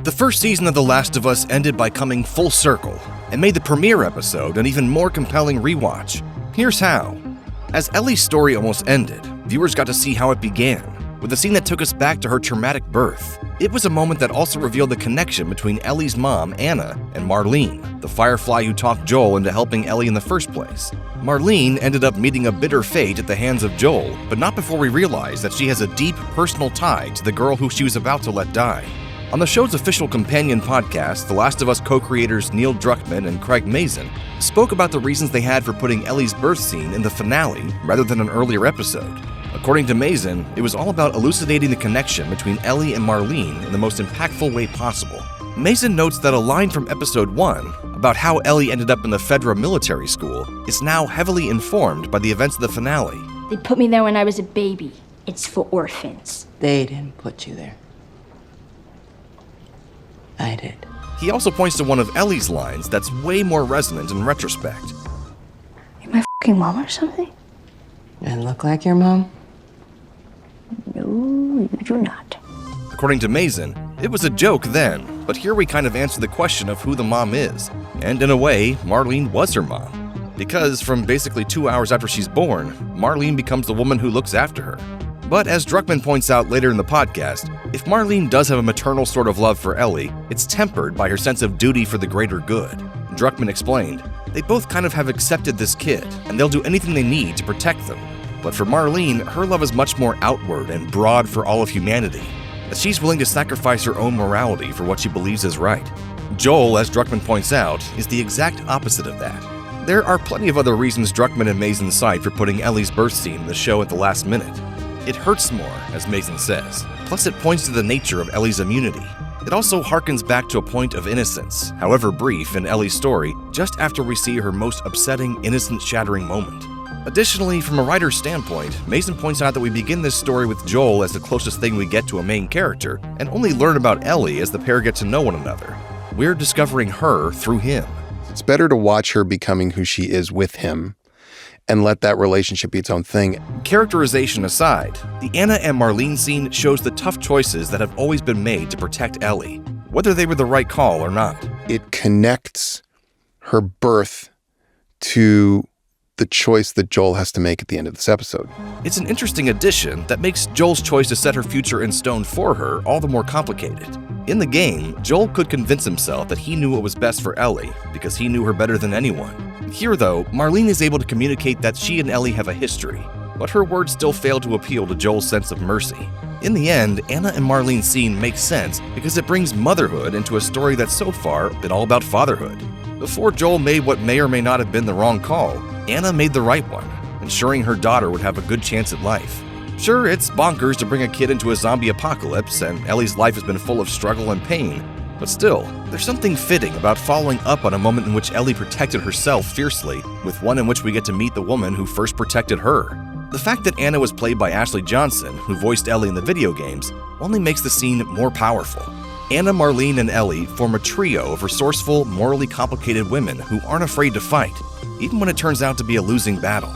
The first season of The Last of Us ended by coming full circle and made the premiere episode an even more compelling rewatch. Here's how. As Ellie's story almost ended, viewers got to see how it began, with a scene that took us back to her traumatic birth. It was a moment that also revealed the connection between Ellie's mom, Anna, and Marlene, the firefly who talked Joel into helping Ellie in the first place. Marlene ended up meeting a bitter fate at the hands of Joel, but not before we realized that she has a deep personal tie to the girl who she was about to let die. On the show's official companion podcast, The Last of Us co-creators Neil Druckmann and Craig Mazin spoke about the reasons they had for putting Ellie's birth scene in the finale rather than an earlier episode. According to Mazin, it was all about elucidating the connection between Ellie and Marlene in the most impactful way possible. Mazin notes that a line from episode 1 about how Ellie ended up in the Fedra military school is now heavily informed by the events of the finale. They put me there when I was a baby. It's for orphans. They didn't put you there. I did. He also points to one of Ellie's lines that's way more resonant in retrospect. You're my fucking mom or something? And look like your mom? No, you do not. According to Mazin, it was a joke then, but here we kind of answer the question of who the mom is. And in a way, Marlene was her mom. Because from basically 2 hours after she's born, Marlene becomes the woman who looks after her. But as Druckmann points out later in the podcast, if Marlene does have a maternal sort of love for Ellie, it's tempered by her sense of duty for the greater good. Druckmann explained, they both kind of have accepted this kid, and they'll do anything they need to protect them. But for Marlene, her love is much more outward and broad for all of humanity, that she's willing to sacrifice her own morality for what she believes is right. Joel, as Druckmann points out, is the exact opposite of that. There are plenty of other reasons Druckmann and Mazin cite for putting Ellie's birth scene in the show at the last minute. It hurts more, as Mazin says. Plus, it points to the nature of Ellie's immunity. It also harkens back to a point of innocence, however brief, in Ellie's story, just after we see her most upsetting, innocence-shattering moment. Additionally, from a writer's standpoint, Mazin points out that we begin this story with Joel as the closest thing we get to a main character, and only learn about Ellie as the pair get to know one another. We're discovering her through him. It's better to watch her becoming who she is with him, and let that relationship be its own thing. Characterization aside, the Anna and Marlene scene shows the tough choices that have always been made to protect Ellie, whether they were the right call or not. It connects her birth to the choice that Joel has to make at the end of this episode. It's an interesting addition that makes Joel's choice to set her future in stone for her all the more complicated. In the game, Joel could convince himself that he knew what was best for Ellie because he knew her better than anyone. Here, though, Marlene is able to communicate that she and Ellie have a history, but her words still fail to appeal to Joel's sense of mercy. In the end, Anna and Marlene's scene makes sense because it brings motherhood into a story that's so far been all about fatherhood. Before Joel made what may or may not have been the wrong call, Anna made the right one, ensuring her daughter would have a good chance at life. Sure, it's bonkers to bring a kid into a zombie apocalypse, and Ellie's life has been full of struggle and pain, but still, there's something fitting about following up on a moment in which Ellie protected herself fiercely, with one in which we get to meet the woman who first protected her. The fact that Anna was played by Ashley Johnson, who voiced Ellie in the video games, only makes the scene more powerful. Anna, Marlene, and Ellie form a trio of resourceful, morally complicated women who aren't afraid to fight, even when it turns out to be a losing battle.